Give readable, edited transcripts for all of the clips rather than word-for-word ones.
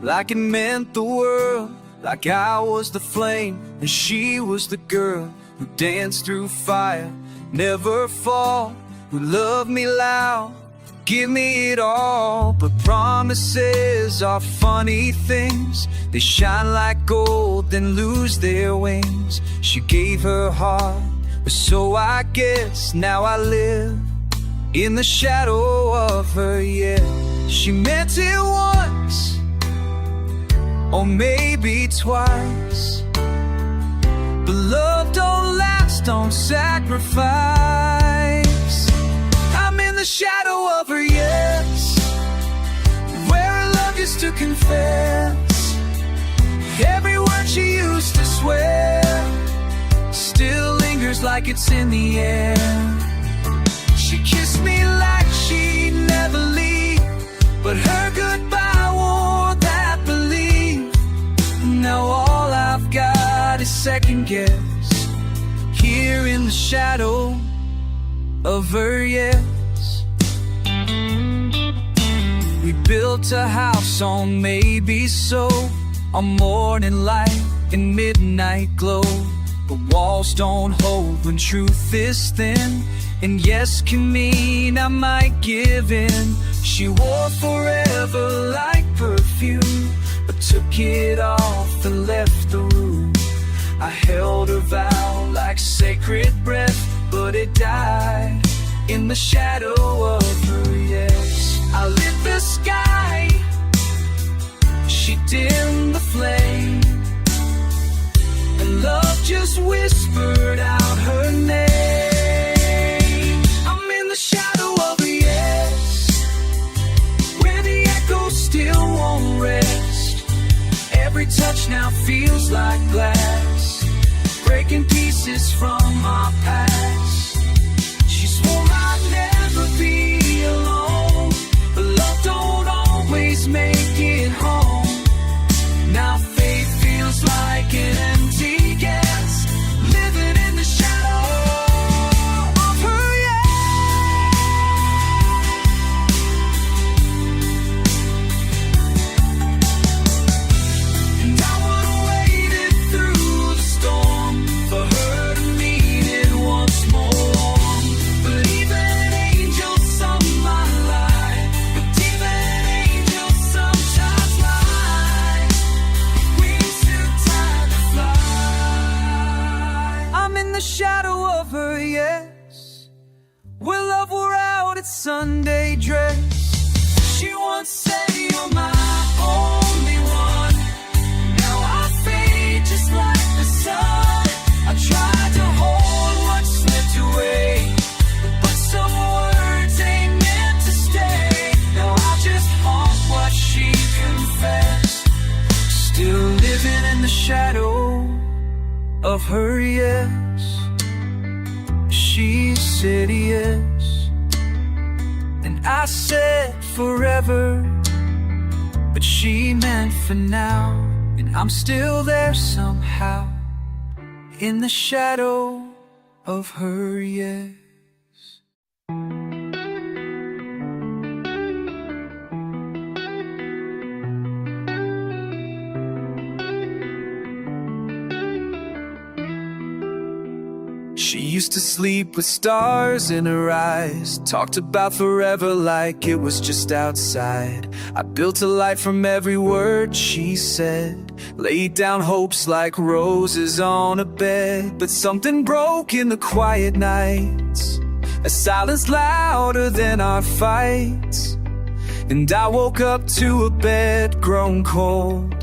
like it meant the world, like I was the flame and she was the girl who danced through fire, never fall, who loved me loud, give me it all. But promises are funny things, they shine like gold then lose their wings. She gave her heart, but so I guess now I live in the shadow of her, yeah. She meant it once, or maybe twice, but love don't last, don't sacrifice. I'm in the shadow of her, yes, where her love used to confess. Every word she used to swear still lingers like it's in the air. She kissed me like she'd never leave, but her goodbye wore that belief. Now all I've got is second guess, here in the shadow of her, yes. We built a house on maybe so, on morning light and midnight glow. But walls don't hold when truth is thin, and yes can mean I might give in. She wore forever like perfume, but took it off and left the room. I held her vow like sacred breath, but it died in the shadow of her, yes. I lit the sky, she dimmed the flame, and love just whispered out her name. I'm in the shadow of a yes, where the echo still won't rest. Every touch now feels like glass, breaking pieces from our past. She swore I'd never be alone, but love don't always make it home. Now faith feels like an empty guess, living in the shadow of her, and I would've waited through the storm for her to mean it once more. But even angels some might lie, but even angels sometimes lie. Wings too tired to fly. I'm in the shadow of her, yes, where love wore out its Sunday dress. She once said you're my only one, now I fade just like the sun. I tried to hold what slipped away, but some words ain't meant to stay. Now I just haunt what she confessed, still living in the shadow of her, yes. She said yes, and I said forever, but she meant for now, and I'm still there somehow, in the shadow of her, yes. She used to sleep with stars in her eyes, talked about forever like it was just outside. I built a light from every word she said, laid down hopes like roses on a bed. But something broke in the quiet nights, a silence louder than our fights. And I woke up to a bed grown cold,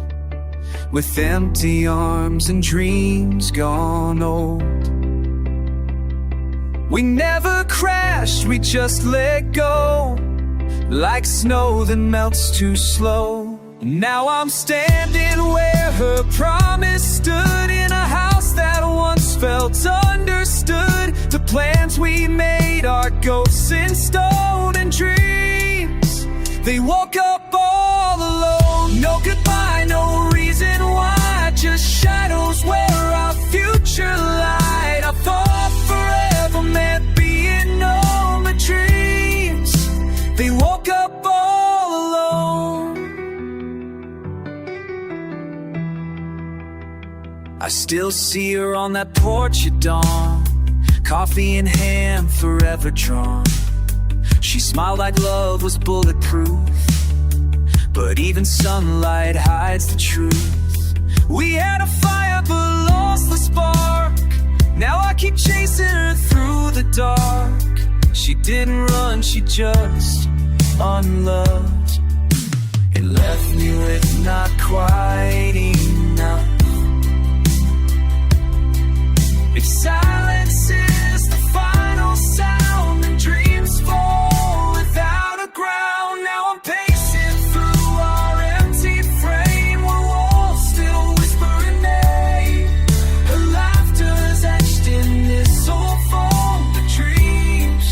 with empty arms and dreams gone old. We never crashed, we just let go, like snow that melts too slow. Now I'm standing where her promise stood, in a house that once felt understood. The plans we made are ghosts in stone and dreams, they woke up all alone. No goodbye, no reason why, just shadows where our future lied. I thought forever meant being known, but dreams, they woke up all alone. I still see her on that porch at dawn, coffee in hand, forever drawn. She smiled like love was bulletproof, but even sunlight hides the truth. We had a fire but lost the spark. Now I keep chasing her through the dark. She didn't run, she just unloved. It left me with not quite enough. If silence is the final sound and dreams fall without a ground, now I'm pacing through our empty frame where walls still whisper her name. Her laughter's etched in this old phone. The dreams,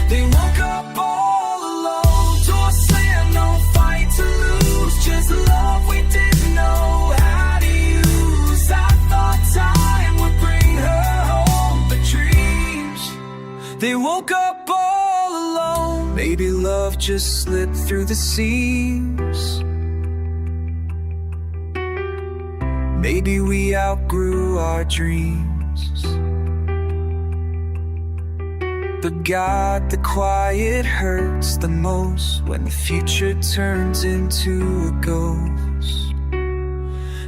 they woke up all alone. Door slammed, no fight to lose, just love we didn't know how to use. I thought time would bring her home, but dreams, they woke up all alone. Maybe love just slipped through the seams. Maybe we outgrew our dreams. But God, the quiet hurts the most when the future turns into a ghost.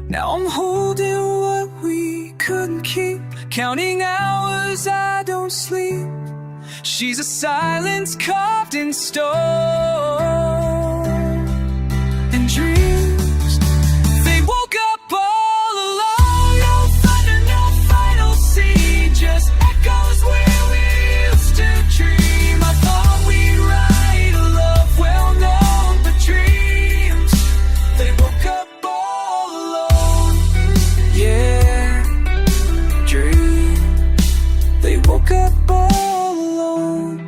Now I'm holding what we couldn't keep, counting hours I don't sleep. She's a silence carved in stone. And dreams, they woke up all alone. No thunder, no final scene, just echoes where we used to dream. I thought we'd write a love well known, but dreams, they woke up all alone. Yeah, dreams, they woke up all alone.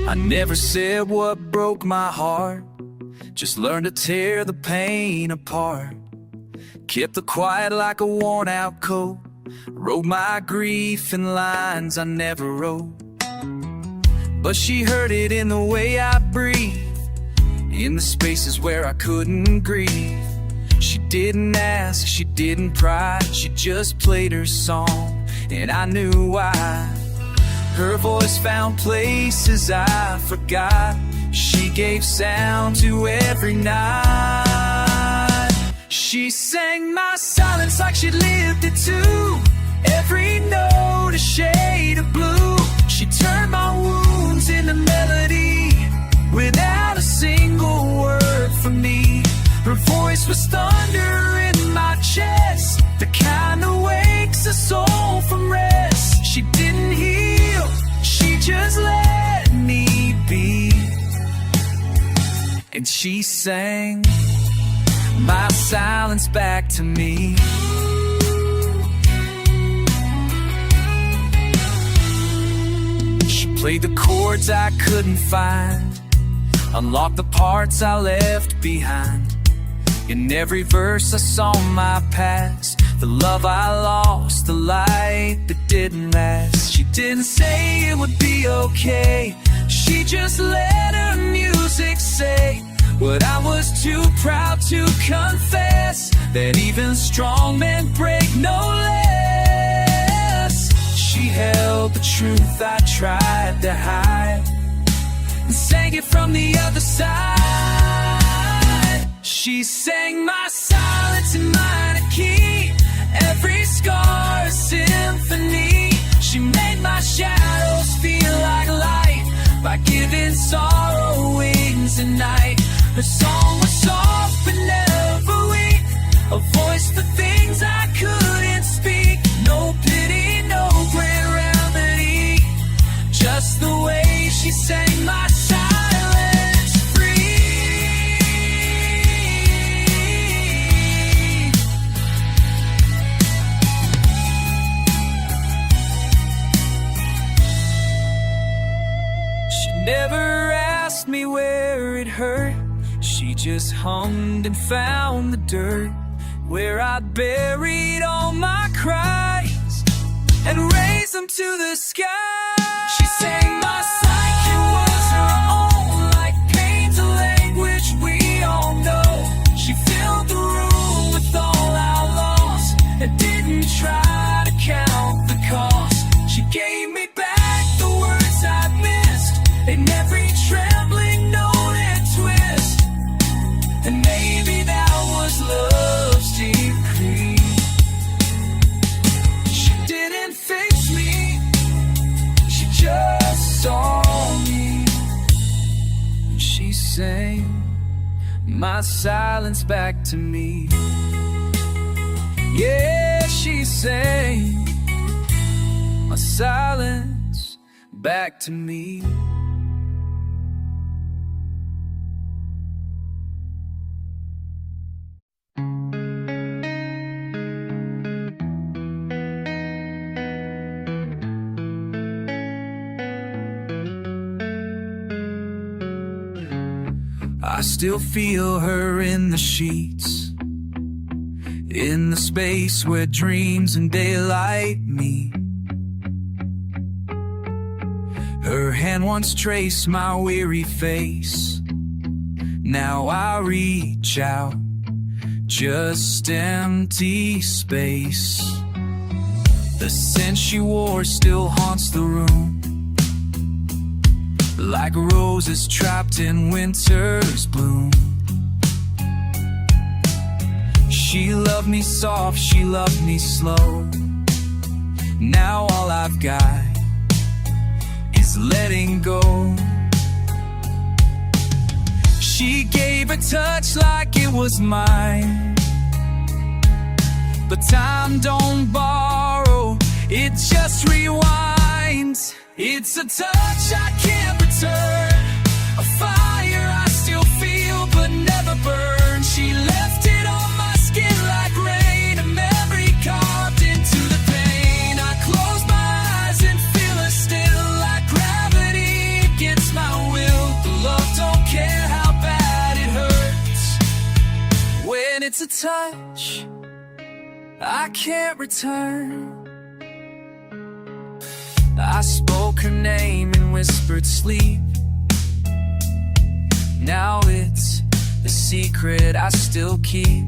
I never said what broke my heart, just learned to tear the pain apart. Kept the quiet like a worn out coat, wrote my grief in lines I never wrote. But she heard it in the way I breathe, in the spaces where I couldn't grieve. She didn't ask, she didn't pry, she just played her song, and I knew why. Her voice found places I forgot. She gave sound to every night. She sang my silence like she'd lived it too. Every note a shade of blue. She turned my wounds into melody without a single word from me. Her voice was thunder in my chest, the kind that wakes a soul from rest. She didn't heal, she just let me be. And she sang my silence back to me. She played the chords I couldn't find, unlocked the parts I left behind. In every verse I saw my past, the love I lost, the light that didn't last. She didn't say it would be okay, she just let her music say what I was too proud to confess, that even strong men break no less. She held the truth I tried to hide and sang it from the other side. She sang my silence in minor key, every scar a symphony. She made my shadows feel like light by giving sorrow wings at night. Her song was soft but never weak, a voice for things I couldn't speak. No pity, no grand remedy, just the way she sang my silence free. She never asked kissed me where it hurt. She just hummed and found the dirt where I'd buried all my cries and raised them to the sky. She sang my psyche was her own, like pain's a language we all know. She filled the room with all our loss and didn't try to count the cost. She gave me back the words I'd missed in every trembling note and twist. And maybe that was love's decree. She didn't fix me, she just saw me. And she sang my silence back to me. Yeah, she sang my silence back to me. I still feel her in the sheets, in the space where dreams and daylight meet. Her hand once traced my weary face. Now I reach out, just empty space. The scent she wore still haunts the room, like roses trapped in winter's bloom. She loved me soft, she loved me slow. Now all I've got is letting go. She gave a touch like it was mine, but time don't borrow, it just rewinds. It's a touch I can't return, a fire I still feel but never burn. She left it on my skin like rain, a memory carved into the pain. I close my eyes and feel her still, like gravity against my will. The love don't care how bad it hurts. When it's a touch I can't return. I spoke her name in whispered sleep. Now it's the secret I still keep.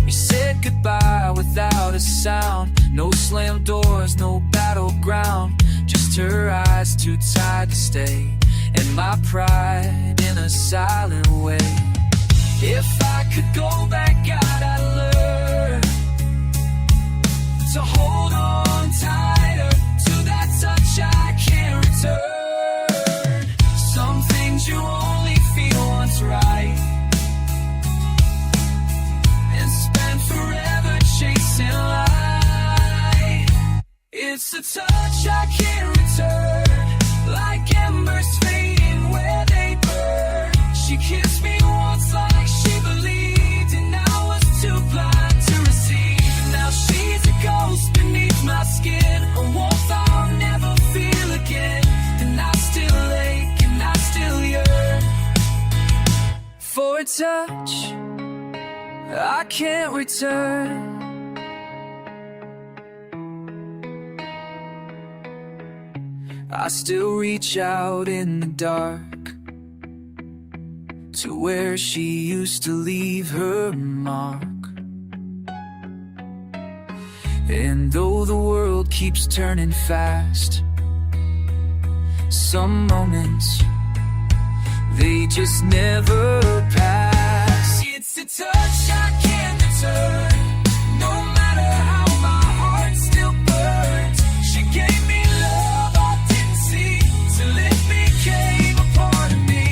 We said goodbye without a sound. No slammed doors, no battleground. Just her eyes too tired to stay, and my pride in a silent way. If I could go back, God, I'd learn to hold on tighter to that touch I can't return. Some things you only feel once right, and spend forever chasing light. It's a touch I can't return, like embers fading where they burn. She kissed me once like she believed, and I was too blind to receive. Now she's a ghost beneath my skin, a warmth I'll never feel again. And I still ache and I still yearn for a touch I can't return. I still reach out in the dark to where she used to leave her mark. And though the world keeps turning fast, some moments, they just never pass. It's a touch I can't return, no matter how my heart still burns. She gave me love I didn't see, till it became a part of me.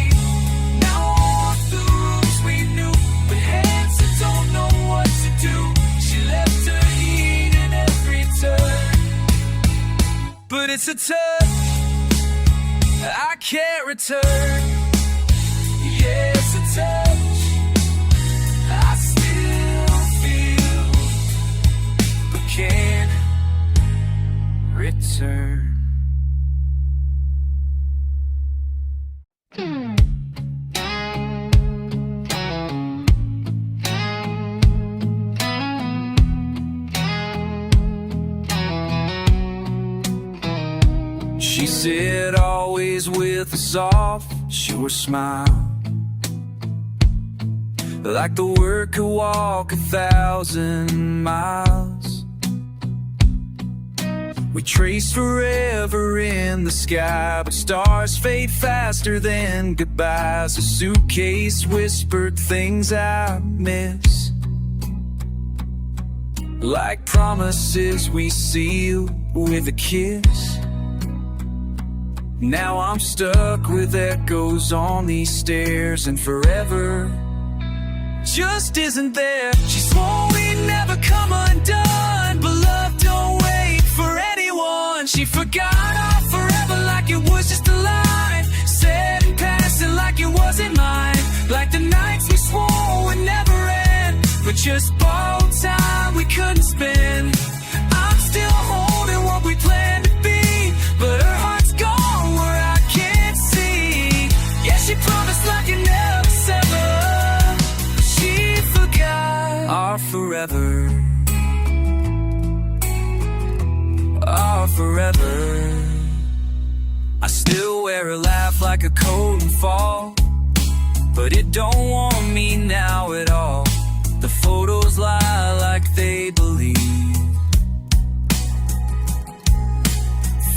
Now I walk the rooms we knew, with hands that don't know what to do. She left her heat in every turn, but it's a touch I can't return. Yeah, it's a touch I still feel, but can't return. She said always with a soft, sure smile, like the word could walk 1,000 miles. We traced forever in the sky, but stars fade faster than goodbyes. A suitcase whispered things I miss, like promises we seal with a kiss. Now I'm stuck with echoes on these stairs, and forever just isn't there. She swore we'd never come undone, but love don't wait for anyone. She forgot our forever like it was just a line, said in passing like it wasn't mine, like the nights we swore would never end, but just borrowed time we couldn't spend. I'm still holding what we planned to be, but her heart's gone where I can't see. Yeah, she promised like it never sever. She forgot our forever, our forever. I still wear a laugh like a coat in fall, but it don't want me now at all. The photos lie like they believe,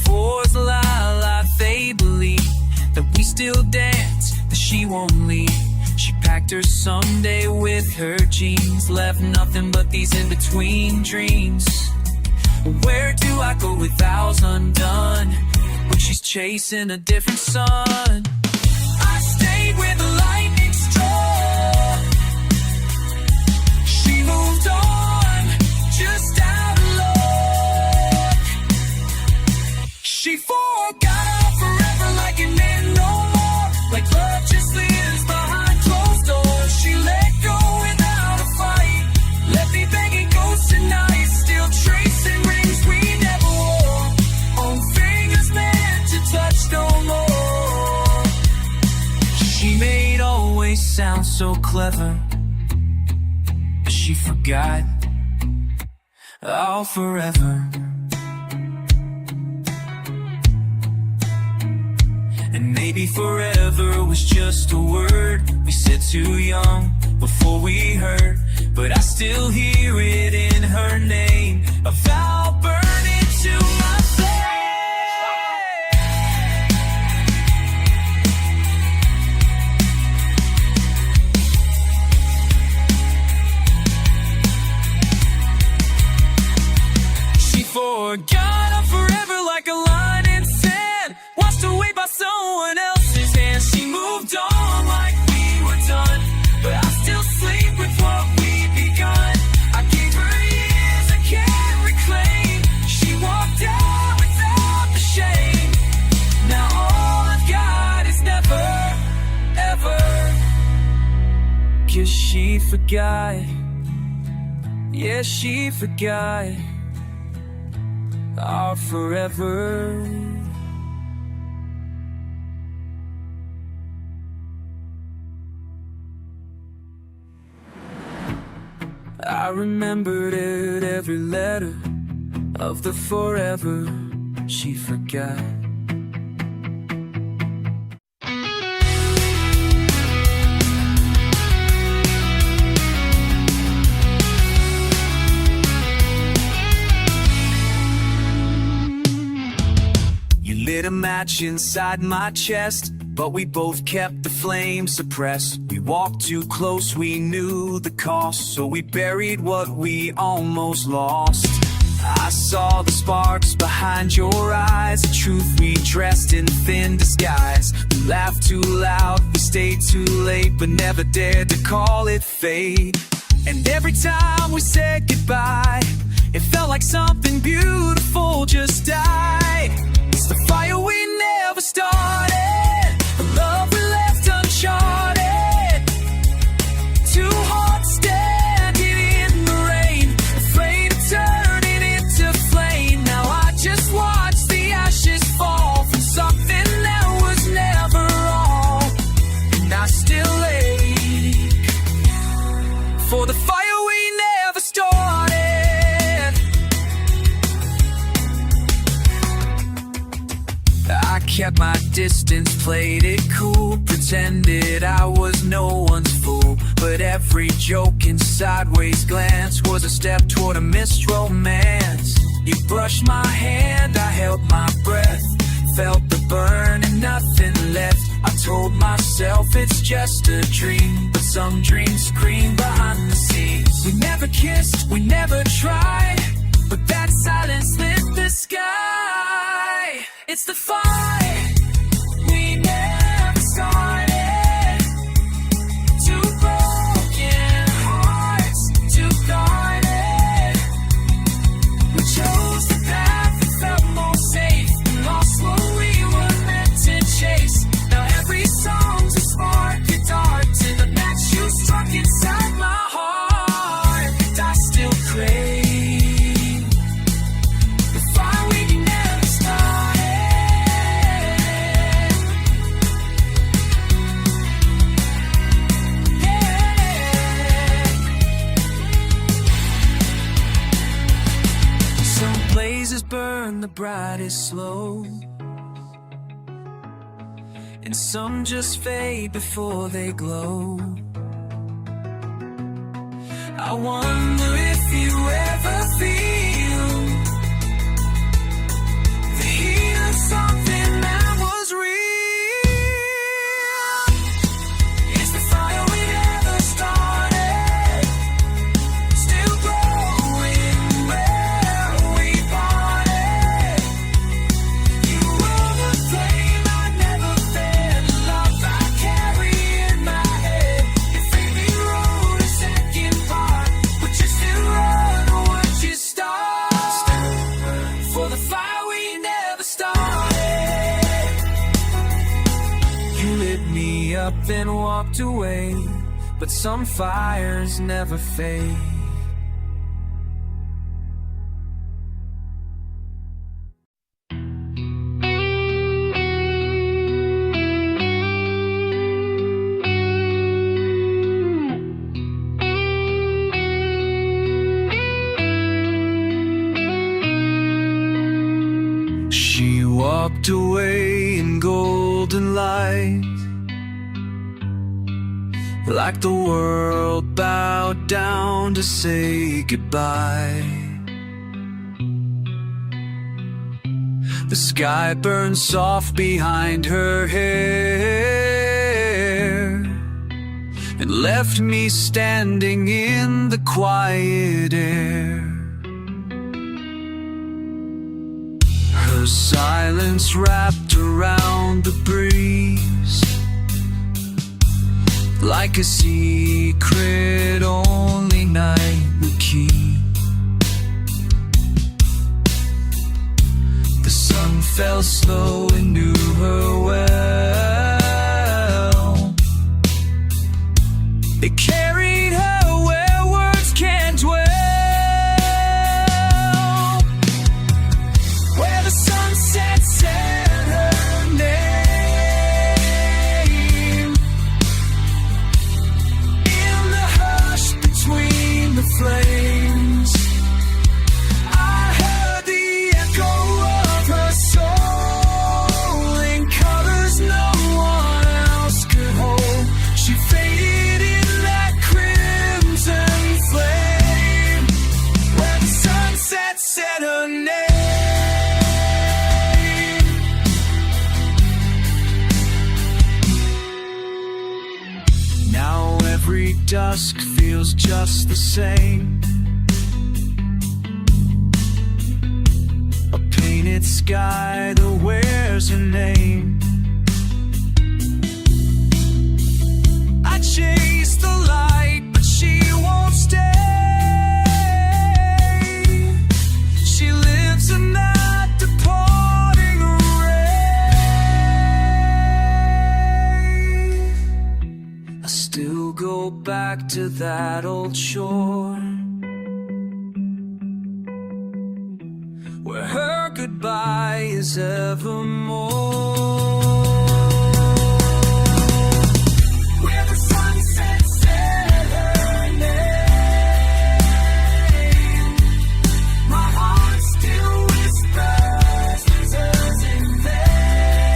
fours lie like they believe, that we still dance, that she won't leave. She packed her Sunday with her jeans, left nothing but these in-between dreams. Where do I go with vows undone, when she's chasing a different sun? I stayed where the lightning struck. She moved on, just out of luck. She forgot our forever like it meant no more, like love just lives behind closed doors. She let go without a fight, left me begging ghosts tonight, still tracing rings we never wore, on fingers meant to touch no more. She made always sound so clever, but she forgot our forever. And maybe forever was just a word we said too young before we heard, but I still hear it in her name, a vow burning to my She forgot our forever like a line in sand, washed away by someone else's hands. She moved on like we were done, but I still sleep with what we begun. I gave her years I can't reclaim. She walked out without the shame. Now all I've got is never, ever. 'Cause she forgot, yeah, she forgot our forever. I remembered it, every letter of the forever she forgot. Lit a match inside my chest, but we both kept the flame suppressed. We walked too close, we knew the cost, so we buried what we almost lost. I saw the sparks behind your eyes, the truth we dressed in thin disguise. We laughed too loud, we stayed too late, but never dared to call it fate. And every time we said goodbye, it felt like something beautiful just died. It's the fire we never started, the love we left uncharted. Two hearts standing in the rain, afraid of turning into flame. Now I just watch the ashes fall from something that was never all, and I still ache for the fire we never started. I kept my distance, played it cool, pretended I was no one's fool. But every joke and sideways glance was a step toward a missed romance. You brushed my hand, I held my breath, felt the burn and nothing left. I told myself it's just a dream, but some dreams scream behind the scenes. We never kissed, we never tried, but that silence lit the sky. It's the fight we never started. Two broken hearts, too guarded. We chose the path that felt more safe and lost what we were meant to chase. Now every song's a spark, a dart to the match you struck inside my heart. And I still crave the fire we never started. Yeah. Some blazes burn the brightest slow, and some just fade before they glow. I wonder if you ever feel the heat of something that was real. It's the fire we never started, still growing where we parted. You were the flame I never fed, the love I carry in my head. If fate wrote a second part, would you still run or would you start? For the fire we never started. You lit me up and walked away, but some fires never fade. She walked away in golden light, like the world bowed down to say goodbye. The sky burned soft behind her hair and left me standing in the quiet air. Her silence wrapped around the breeze, like a secret only night would keep. The sun fell slow and knew her well. It carried her where words can't dwell, where the sunset said her name. In the hush between the flames, I heard the echo of her soul in colors no one else could hold. She faded in that crimson flame, where the sunset said her name. Now every dusk feels just the same, a painted sky that wears her name. I chase the light, but she won't stay. She lives in that departing ray. I still go back to that old shore, where her goodbye is evermore. Where the sunset said her name, my heart still whispers hers in vain.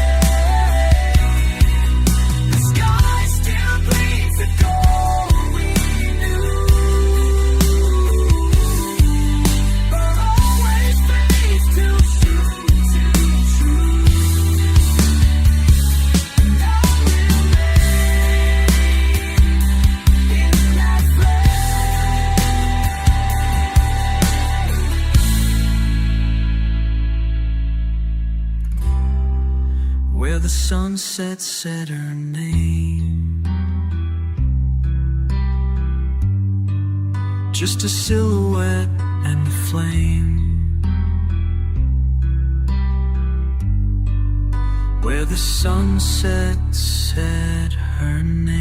where the sunset said her name. Just a silhouette and a flame, where the sunset said her name.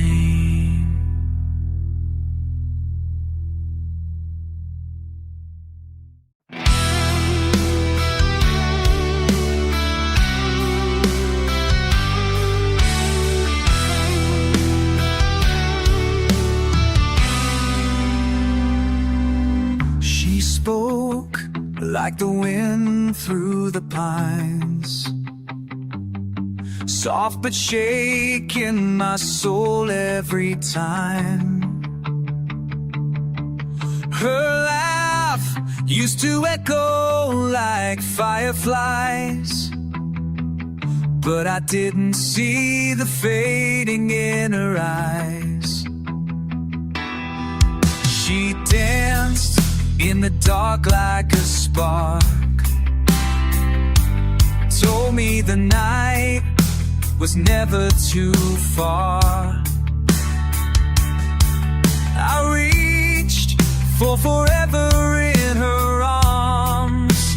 She spoke like the wind through the pines, soft but shaking my soul every time. Her laugh used to echo like fireflies, but I didn't see the fading in her eyes. She danced in the dark like a spark, told me the night was never too far. I reached for forever in her arms,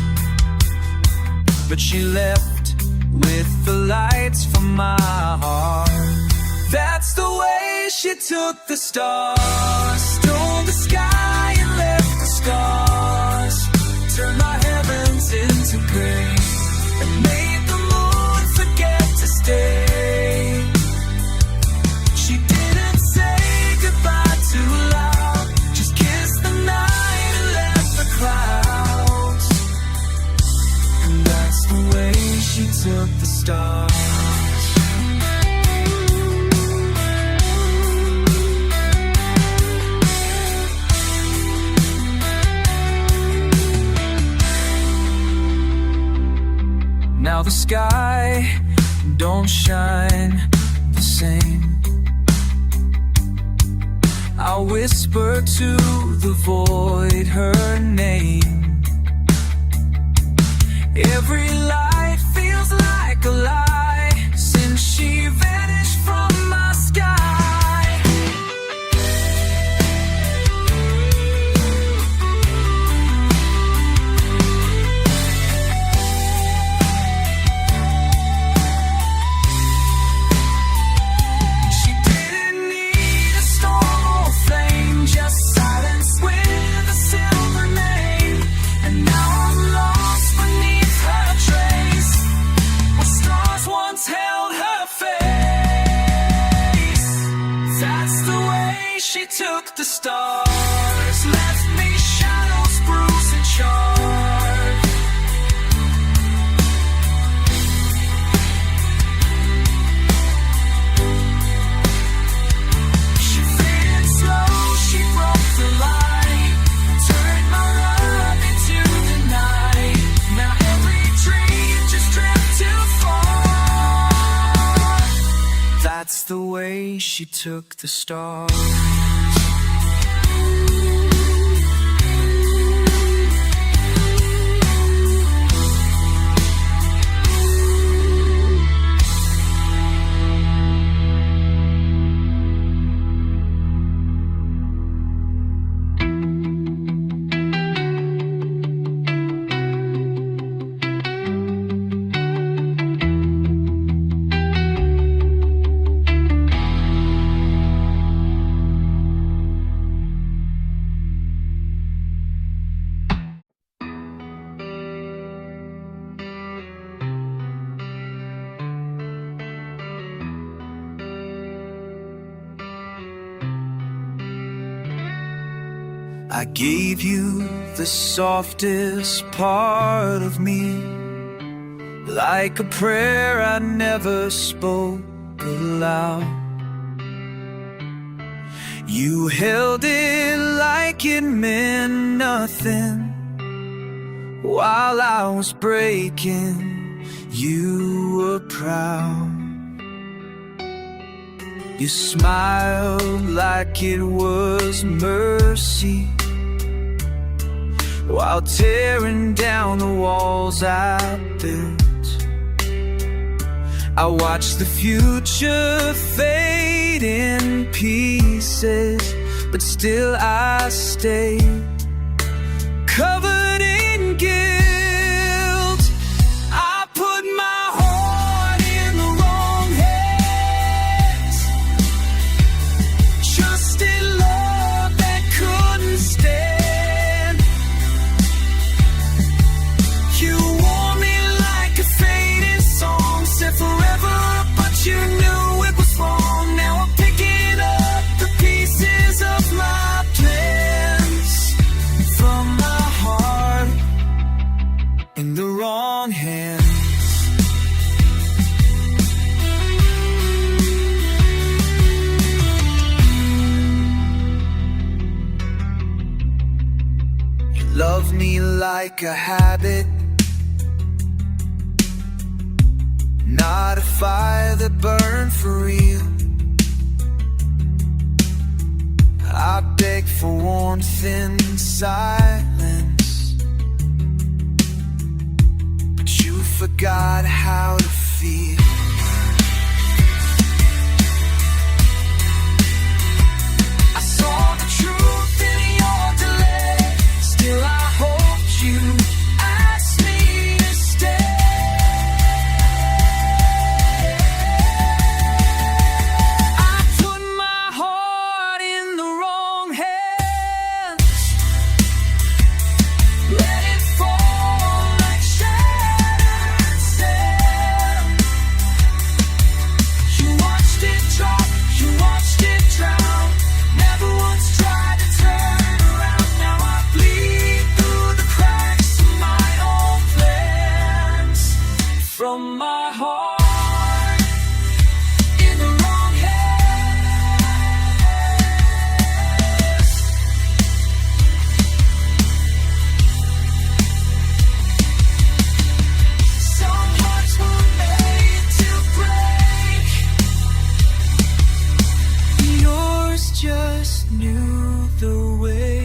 but she left with the lights from my heart. That's the way she took the stars, stole the sky and left the scars, turned my heavens into gray, and made the moon forget to stay. She didn't say goodbye too loud, just kissed the night and left the clouds. And that's the way she took the stars. Now the sky don't shine the same. I whisper to the void her name. Every light feels like a lie since she vanished from my sky. She took the stars, left me shadows, bruised and charred. She faded slow, she broke the light, turned my love into the night. Now every dream just drifts too far. That's the way she took the stars. I gave you the softest part of me, like a prayer I never spoke aloud. You held it like it meant nothing, while I was breaking, you were proud. You smiled like it was mercy, while tearing down the walls I built. I watch the future fade in pieces, but still I stay covered in guilt. I put my heart in the wrong hands, trusted love that couldn't stand. You wore me like a fading song, said forever, but you knew it was wrong. Now I'm picking up the pieces of my plans from my heart in the wrong hands. You love me like a habit, not a fire that burned for real. I beg for warmth in silence, but you forgot how to feel. I saw the truth in your delay, still I hoped you asked me to stay. I put my heart in the wrong hands, let it fall like shattered sand. You watched it drop, you watched it drown, never once tried to turn around. Now I bleed through the cracks of my own plans from my heart in the wrong hands. Some hearts were made to break, yours just knew the way.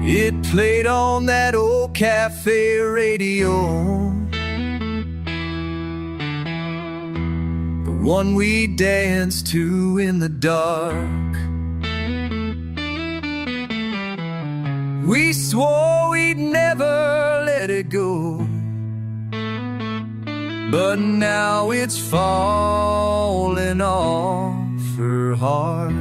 It played on that old cafe radio, the one we danced to in the dark. We swore we'd never let it go, but now it's falling off her heart.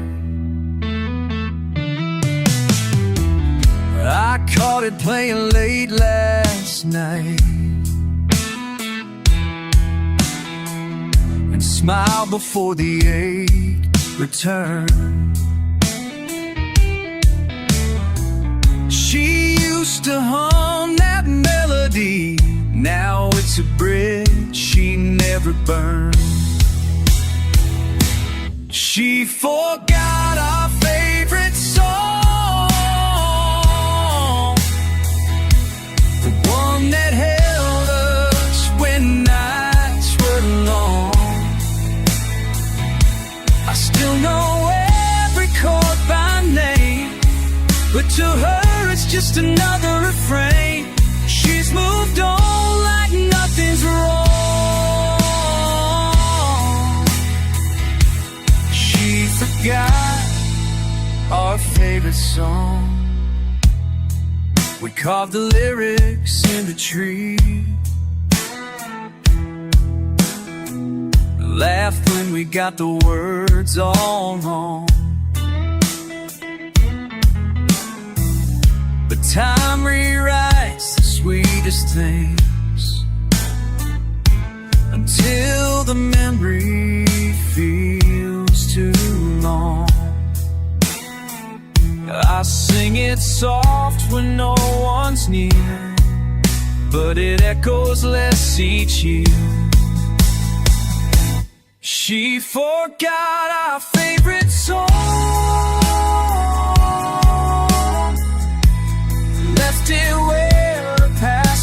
I caught it playing late last night and smiled before the ache returned. She used to hum that melody, now it's a bridge she never burned. She forgot our favorite song, the one that held us when nights were long. I still know every chord by name, but to her it's just another refrain. She's moved on like nothing's wrong. She forgot our favorite song. We carved the lyrics in the tree, laughed when we got the words all wrong. But time rewrites the sweetest things until the memory feels too long. I sing it soft when no one's near, but it echoes less each year. She forgot our favorite song, left it where the past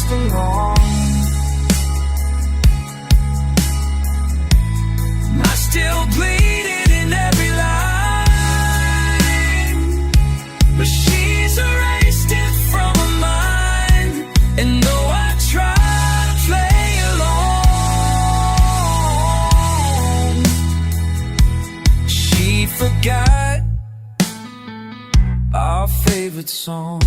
song.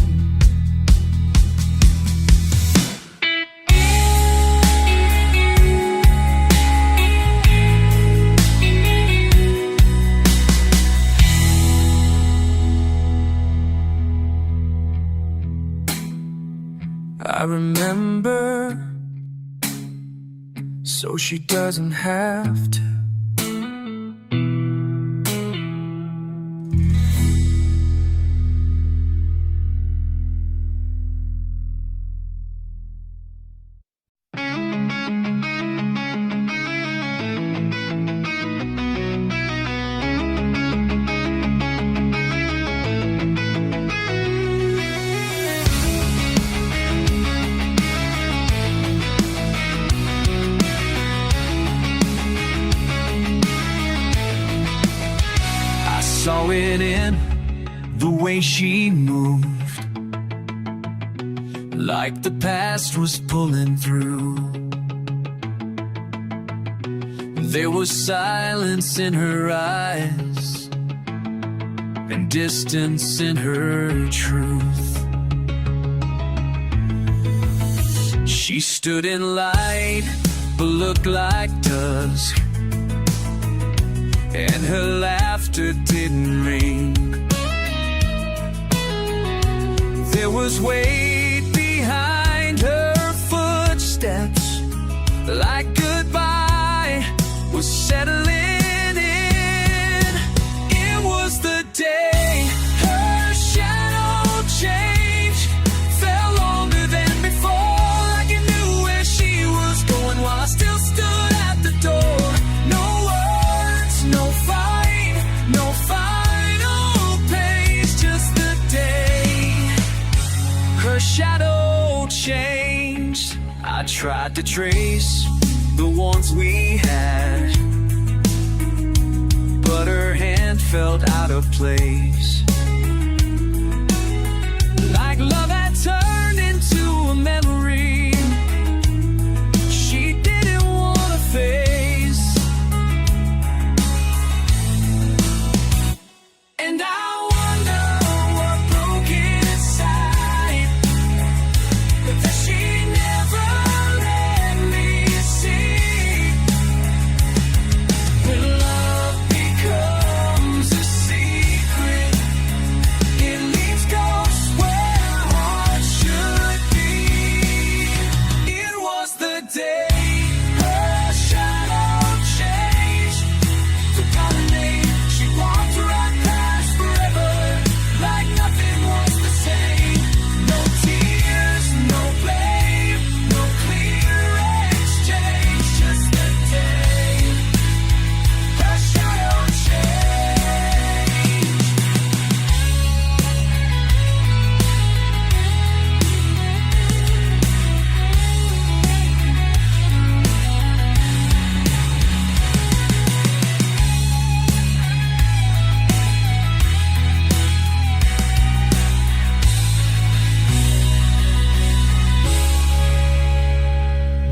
I remember, so she doesn't have to. Saw it in the way she moved, like the past was pulling through. There was silence in her eyes and distance in her truth. She stood in light but looked like dusk, and her laughter didn't ring. There was weight behind her footsteps, like goodbye was settling in. It was the day her shadow changed, fell longer than before, like it knew where she was going while I still stood at the door. No fight, no final pace, just the day her shadow changed. I tried to trace the ones we had, but her hand felt out of place, like love had turned into a memory she didn't want to face. And I wonder what broke inside that she never let me see. When love becomes a secret, it leaves ghosts where hearts should be. It was the day her shadow changed, took on a name she walked right past, like nothing was the same. No tears, no blame, no clear exchange, just the day her shadow changed.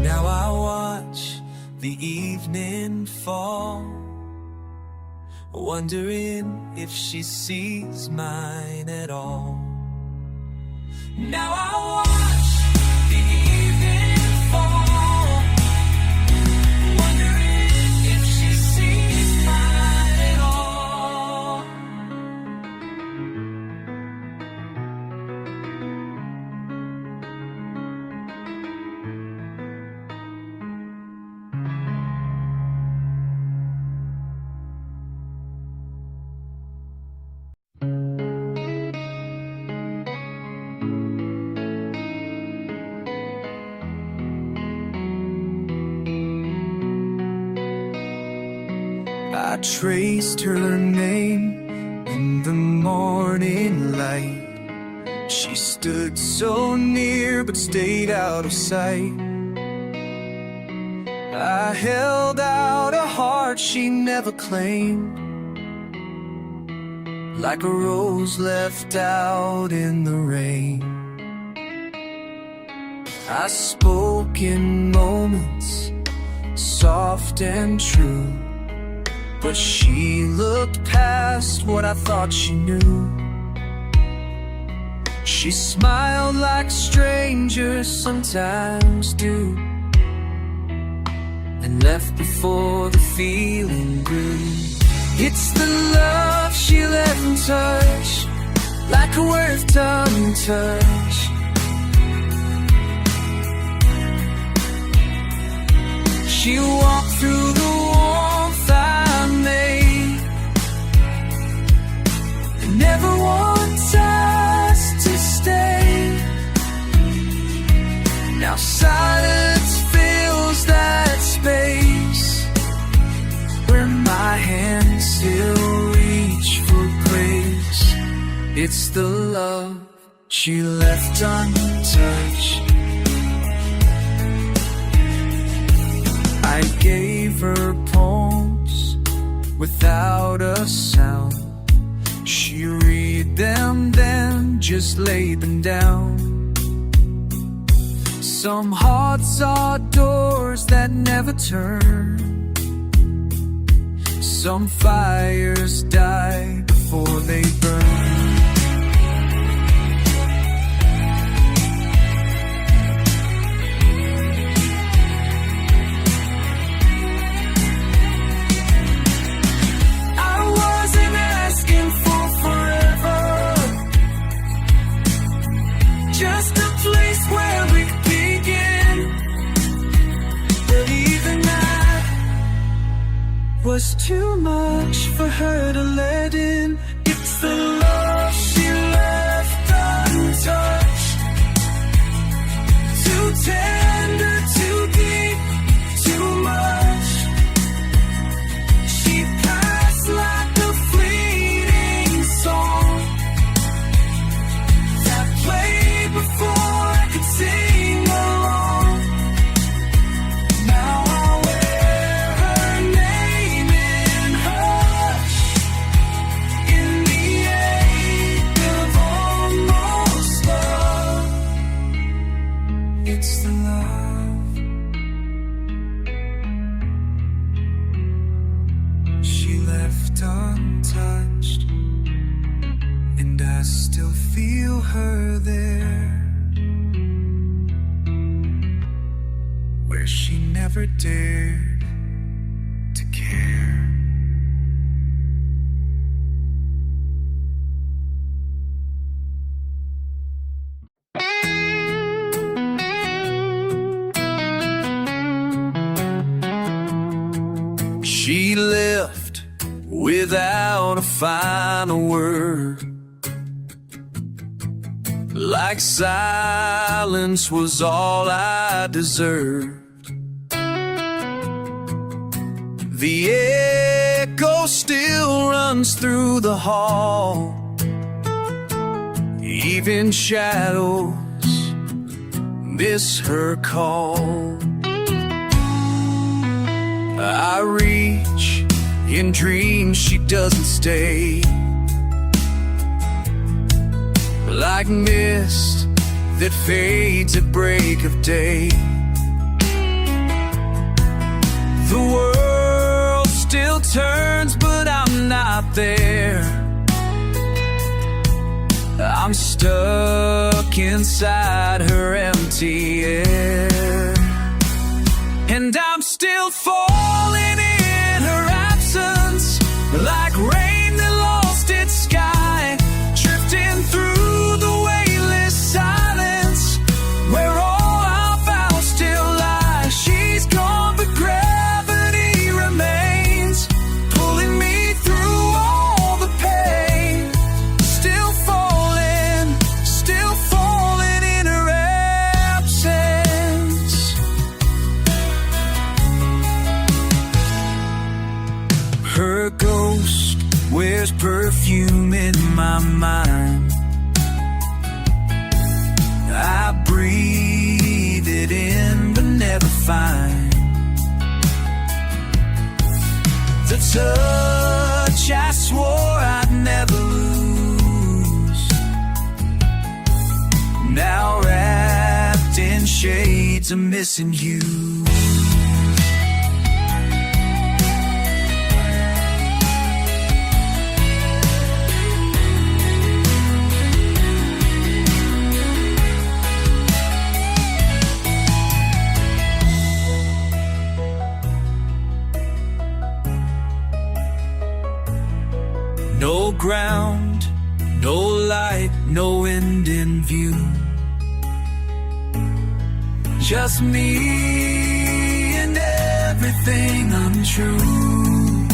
Now I watch the evening fall, wondering if she sees mine at all. Now I watch the evening fall, wondering if she sees mine at all. I traced her name in the morning light. She stood so near but stayed out of sight. I held out a heart she never claimed, like a rose left out in the rain. I spoke in moments, soft and true, but she looked past what I thought she knew. She smiled like strangers sometimes do, and left before the feeling grew. It's the love she left untouched, like a worth untouched. She walked through the warmth I made, and never wants us to stay. Now silence fills that space where my hands still reach for grace. It's the love she left untouched. I gave her poems without a sound. She read them, then just laid them down. Some hearts are doors that never turn. Some fires die before they burn. Just a place where we could begin, but even that was too much for her to let in. It's the love she left untouched, too tender, too deep, too much. She passed like a fleeting song that played before I could sing along. Now I'll wear her name in hush, in the ache of almost love. It's the love she left untouched, and I still feel her there, where she never dared to care. She left without a final word, like silence was all I deserved. The echo still runs through the hall, even shadows miss her call. I reach in dreams, she doesn't stay, like mist that fades at break of day. The world still turns, but I'm not there. I'm stuck inside her empty air, and I'm still falling in her absence, like rain that lost its sky, drifting through the weightless silence where all our vows still lie. She's gone, but gravity remains, pulling me through all the pain. Still falling in her absence. Her ghost wears perfume in my mind. I breathe it in, but never find the touch I swore I'd never lose. Now wrapped in shades of missing you. ground, no light, no end in view. Just me and everything untrue.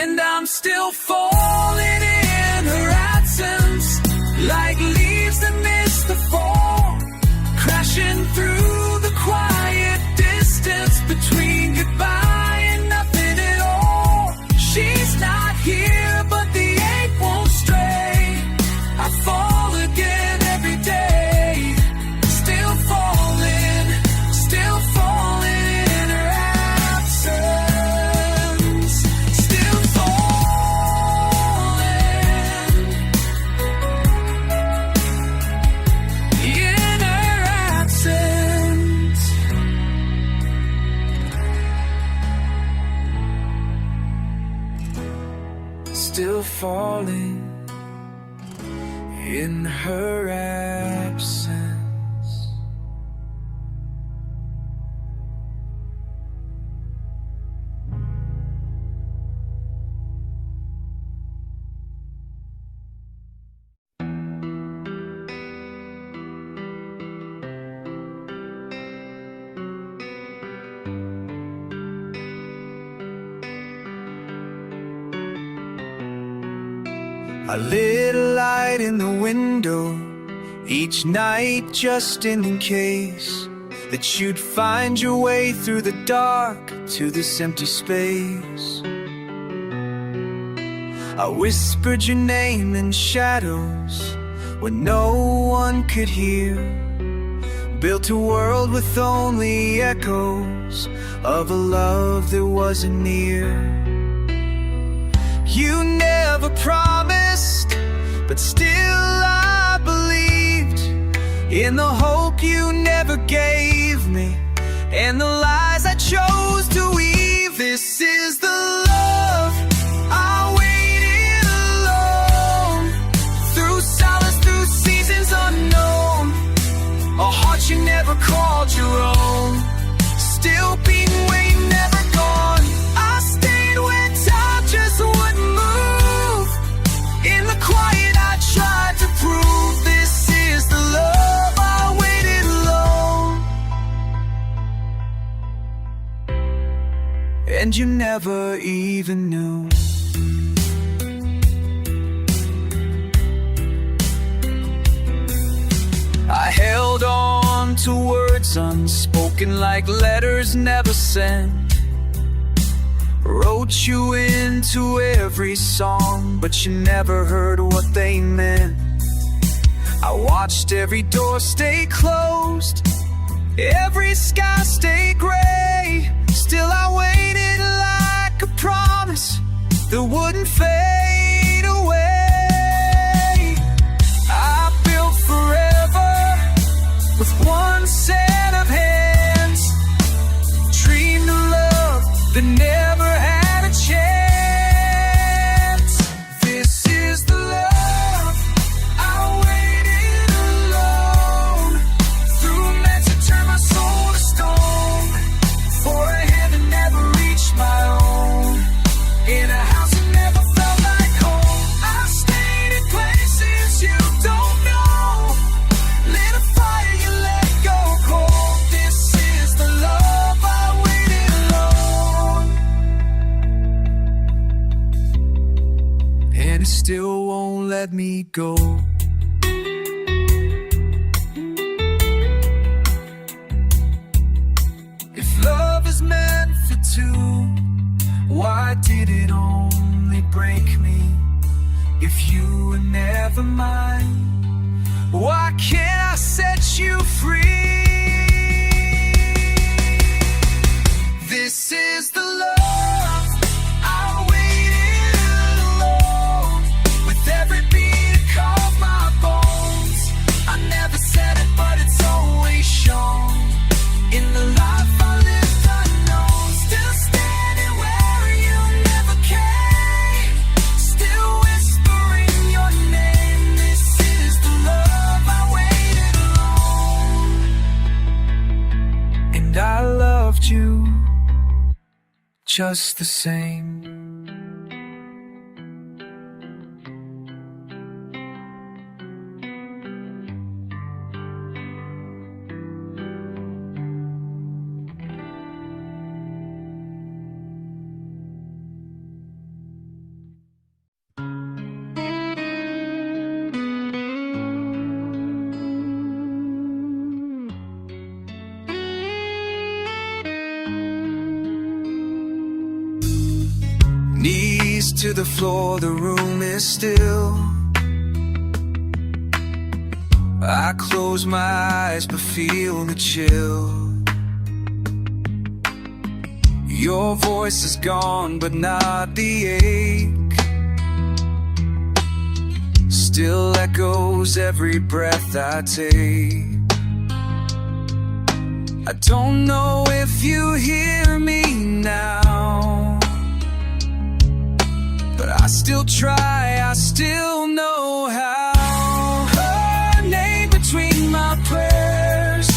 And I'm still falling in her absence, like leaves that miss the fall, crashing through the quiet distance between goodbye and nothing at all. She's not here, but the ache won't stray. I fall again every day, still falling in her absence, still falling in her absence. Still falling in her absence. I lit a light in the window each night just in case that you'd find your way through the dark to this empty space. I whispered your name in shadows when no one could hear, built a world with only echoes of a love that wasn't near. You never promised, but still I believed in the hope you never gave me, and the lies I chose to weave. This is the love I waited alone, through silence, through seasons unknown, a heart you never called your own, still beating where you never gone. I stayed when time just wouldn't move. In the quiet I tried to prove this is the love I waited alone, and you never even knew. I held on to words unspoken, like letters never sent. Wrote you into every song, but you never heard what they meant. I watched every door stay closed, every sky stay gray. Still I waited like a promise that wouldn't fade away. I built forever with one set of hands, dreamed of love that never had a chance. This is the love I waited alone, through men to turn my soul to stone, for a hand that never reached my own, in a house that never felt like home. I stayed in places you don't know, lit a fire you let go cold. This is the love I waited alone, and it still won't let me go. If love is meant for two, why did it only break me? If you were never mine, why can't I set you free? This is the love I waited alone, with every beat of my bones. I never said it, but it's always shown in the life I lived unknown. Still standing where you never came, still whispering your name. This is the love I waited alone, and I loved you just the same. to the floor, the room is still. I close my eyes but feel the chill. Your voice is gone but not the ache. Still echoes every breath I take. I don't know if you hear me now, but I still try, I still know how. Her name between my prayers,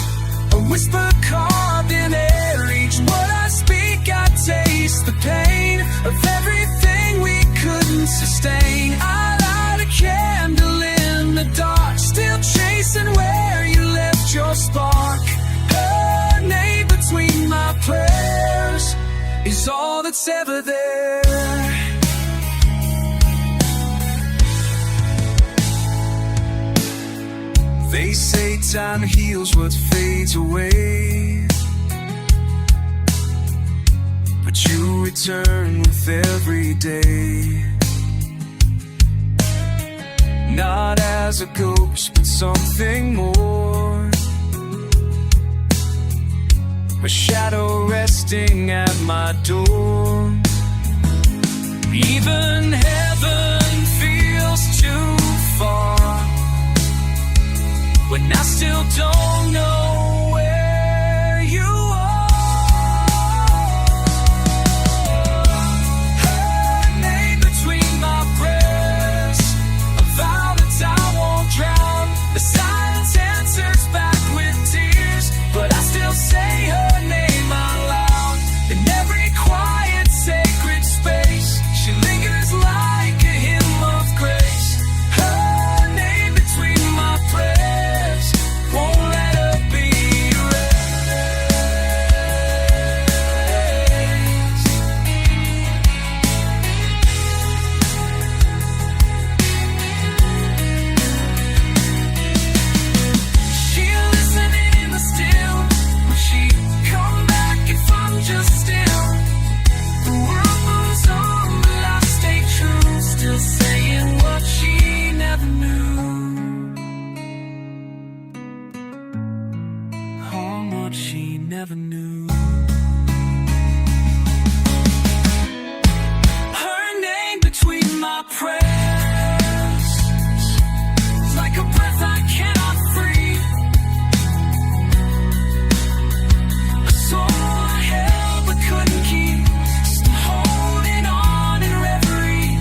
a whisper carved in air. Each word I speak, I taste the pain of everything we couldn't sustain. I light a candle in the dark, still chasing where you left your spark. Her name between my prayers is all that's ever there. They say time heals what fades away, but you return with every day. Not as a ghost, but something more. A shadow resting at my door. Even heaven feels too far when I still don't know where you are. Her name between my prayers, a vow that I won't drown. The silence answers back with tears, but I still say her name out loud. In every quiet, sacred space, she lingers like a hymn of grace. Her name between my prayers won't let her be erased. She'll listen in the still. Will she come back if I'm just still? The world moves on, but I stay true, still saying what she never knew. Oh, what she never knew. Her name between my prayers is like a breath I cannot free. A soul I held but couldn't keep, still holding on in reverie.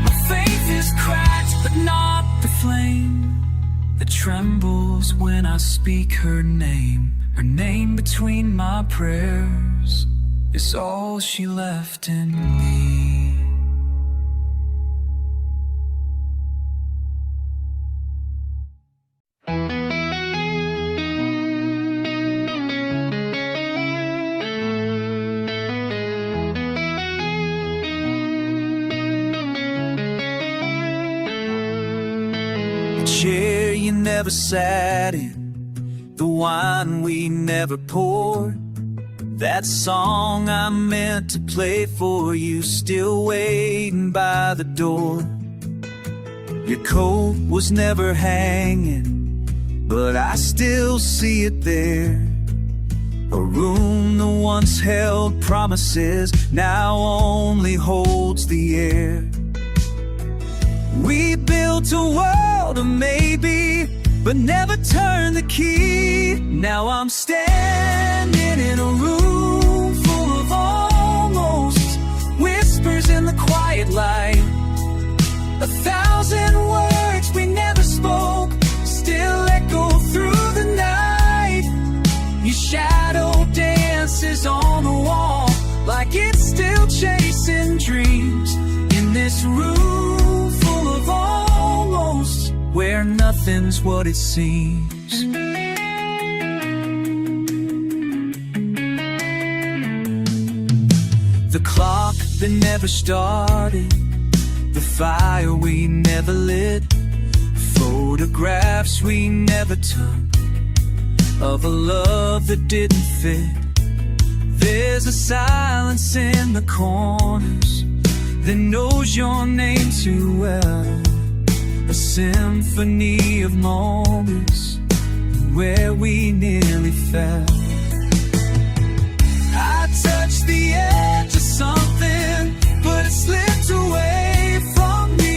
My faith is cracked but not the flame that trembles when I speak her name. Her name between my prayers is all she left in me. The chair you never sat in, the wine we never poured, that song I meant to play for you, still waiting by the door. Your coat was never hanging, but I still see it there. A room that once held promises now only holds the air. We built a world of maybe, but never turned the key. Now I'm standing in a room full of almost, whispers in the quiet light. 1,000 words we never spoke still echo through the night. Your shadow dances on the wall like it's still chasing dreams. In this room full of almost, where nothing's what it seems. The clock that never started, the fire we never lit, photographs we never took of a love that didn't fit. There's a silence in the corners that knows your name too well. A symphony of moments where we nearly fell. I touched the edge of something, but it slipped away from me.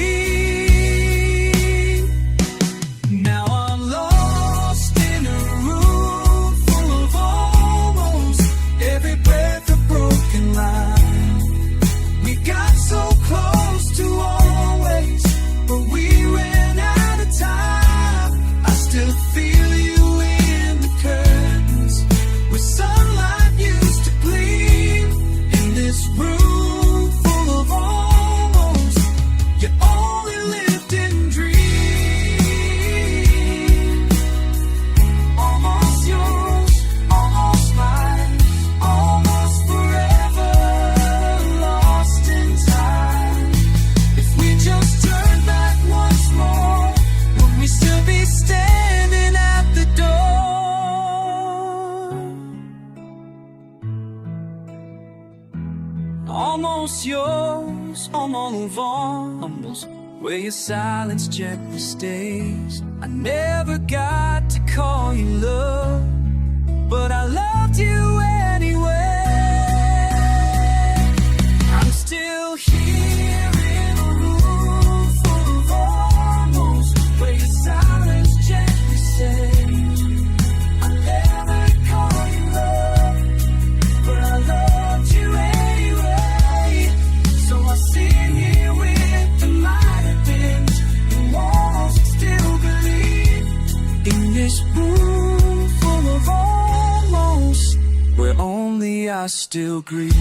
Now I'm lost in a room full of almost, every breath a broken line. We got so close to always, but we ran out of time. I still feel you in the curtains, where sunlight used to gleam. In this room full of almost, you only lived in dreams. Almost yours, almost mine, almost forever, lost in time. If we just turn back once more, would we still be standing at the door? Almost yours, almost almost, where your silence gently stays. I never got to call you love, but I loved you anyway. I'm still here in a room full of almost, where your silence gently says, I never call you love, but I loved you anyway. So I sit here with the light of things, and almost still believe in this room full of almost, where only I still grieve.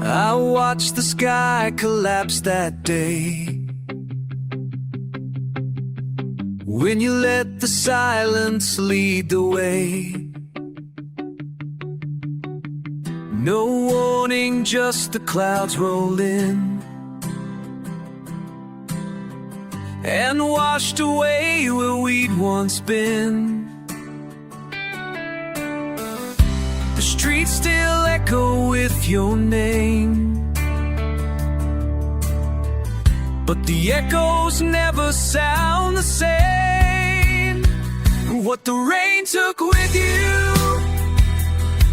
I watched the sky collapse that day, when you let the silence lead the way. No warning, just the clouds rolled in and washed away where we'd once been. The streets still echo with your name, but the echoes never sound the same. What the rain took with you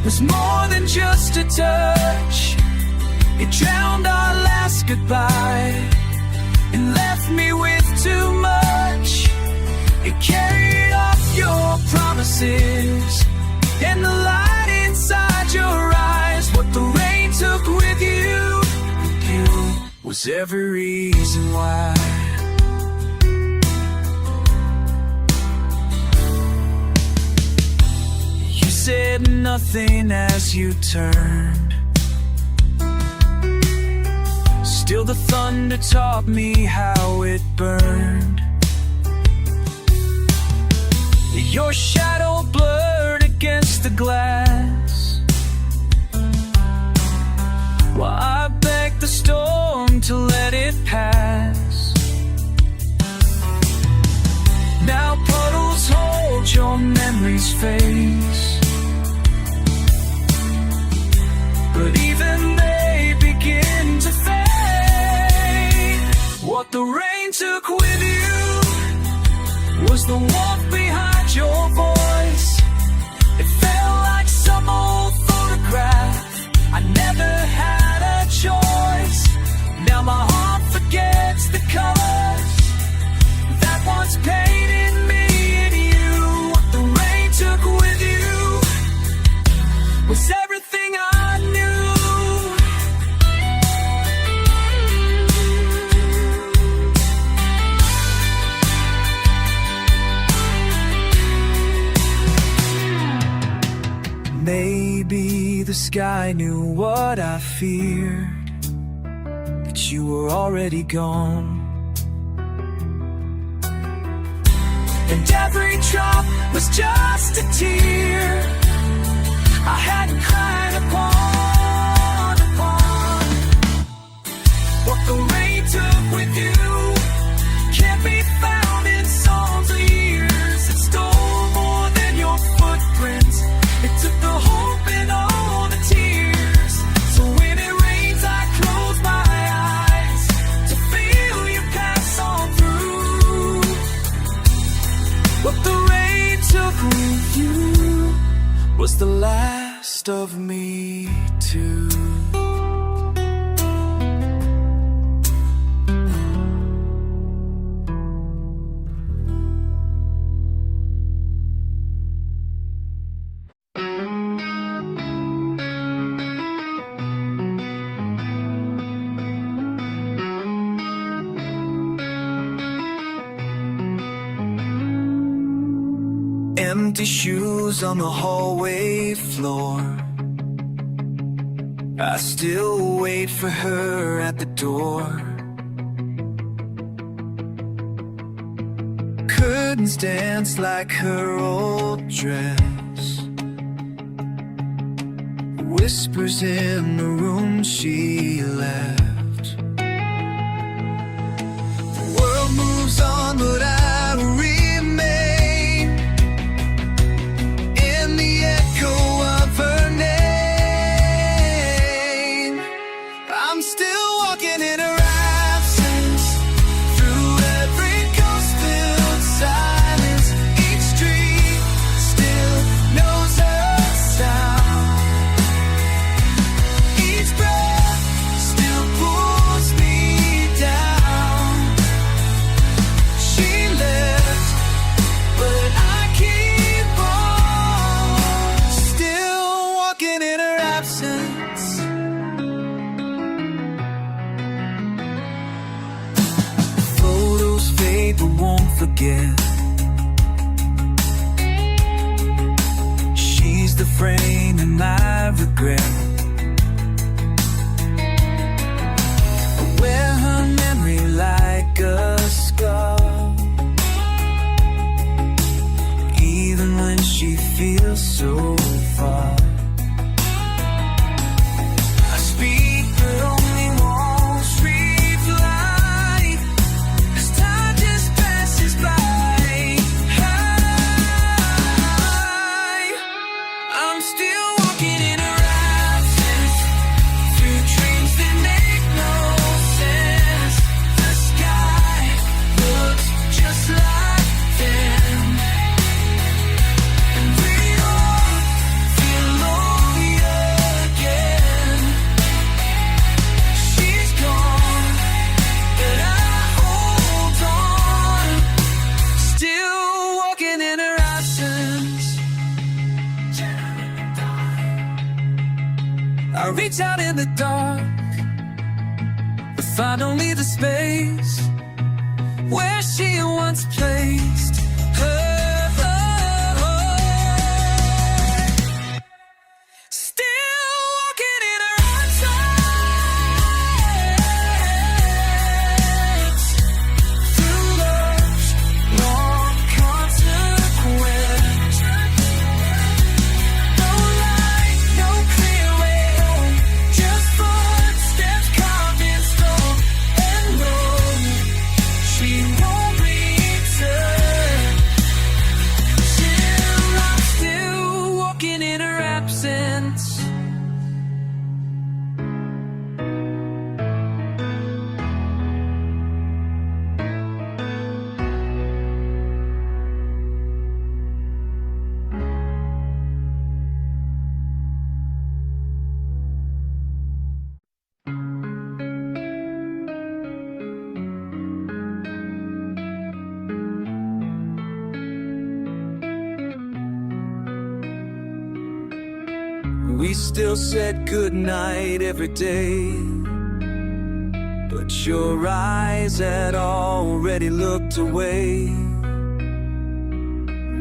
was more than just a touch. It drowned our last goodbye and left me with too much. It carried off your promises and the light inside your eyes. What the rain took with you was every reason why. You said nothing as you turned. Still the thunder taught me how it burned. Your shadow blurred against the glass, while I begged the storm to let it pass. Now puddles hold your memory's face, but even they begin to fade. What the rain took with you was the warmth behind your voice. It felt like some old photograph. I never had a choice. Now my heart forgets the colors that once painted me and you. What the rain took with you was everything I knew. Maybe the sky knew what I feared, night you were already gone. And every drop was just a tear I hadn't cried upon. What the rain took with you can't be found in songs or years. It stole more than your footprints. It took the hope and all the tears. So when it rains I close my eyes to feel you pass on through. What the rain took with you was the last of me too. Empty shoes on the hallway floor. I still wait for her at the door. Curtains dance like her old dress. Whispers in the room she left. The world moves on, but I remain in the echo of her name. I'm still walking in her absence, through every ghost-filled silence. Each street still knows her sound. Each breath still pulls me down. She left, but I keep on, still walking in her absence. Photos fade but won't forget. She's the frame and I regret. I wear her memory like a scar, even when she feels so far. I speak but only walls reply as time just passes by. I'm still walking in her absence, through dreams that make no sense. The sky looks just like them, and we all feel lonely again. She's gone, but I hold on, still walking in her absence. I reach out in the dark, but find only the space where she once placed her. Still walking in her absence, through love's long consequence. No light, no clear way home, just footsteps carved in stone. And no, she won't return till I'm still walking in her absence. We still said goodnight every day, but your eyes had already looked away.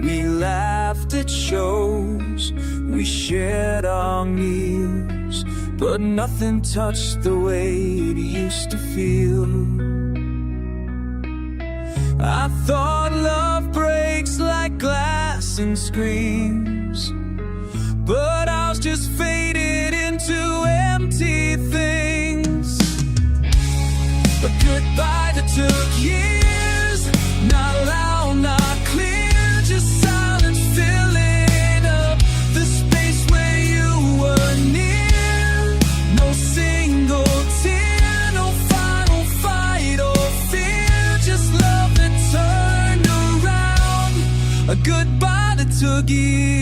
We laughed at shows, we shared our meals, but nothing touched the way it used to feel. I thought love breaks like glass and screams, but I was just faded into empty things. A goodbye that took years, not loud, not clear, just silence filling up the space where you were near. No single tear, no final fight or fear, just love that turned around. A goodbye that took years.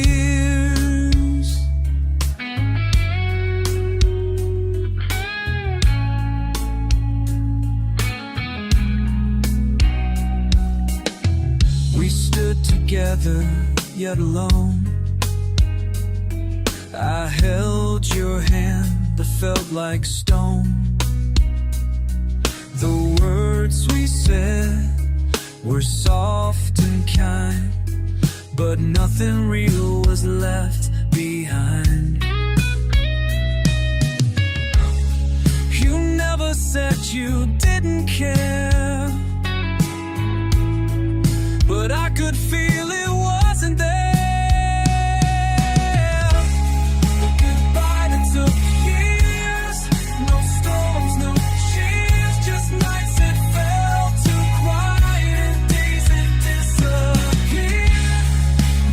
We stood together, yet alone. I held your hand that felt like stone. The words we said were soft and kind, but nothing real was left behind. You never said you didn't care, but I could feel it wasn't there. A goodbye that took years, no storms, no cheers, just nights that felt too quiet and days that disappeared.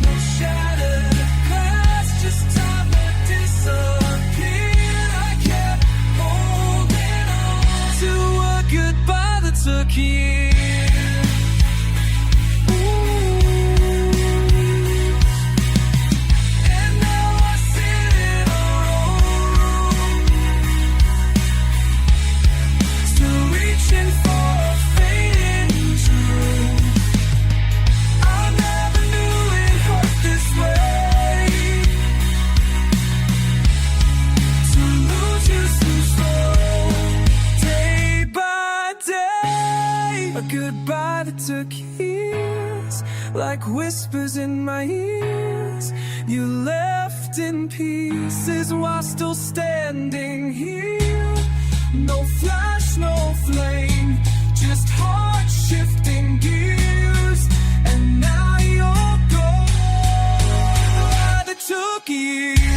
No shattered glass, just time that disappeared. I kept holding on to a goodbye that took years. A goodbye that took years, like whispers in my ears. You left in pieces while still standing here. No flash, no flame, just heart shifting gears. And now you're gone. That took years.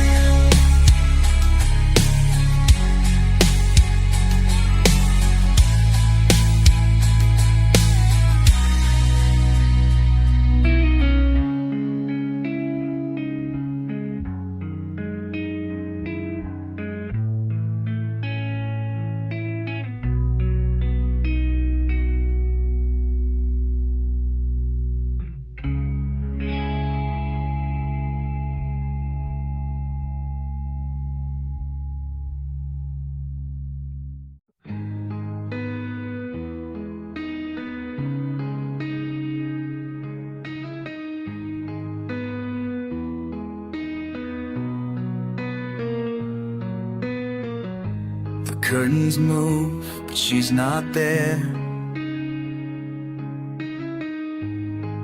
Curtains move, but she's not there.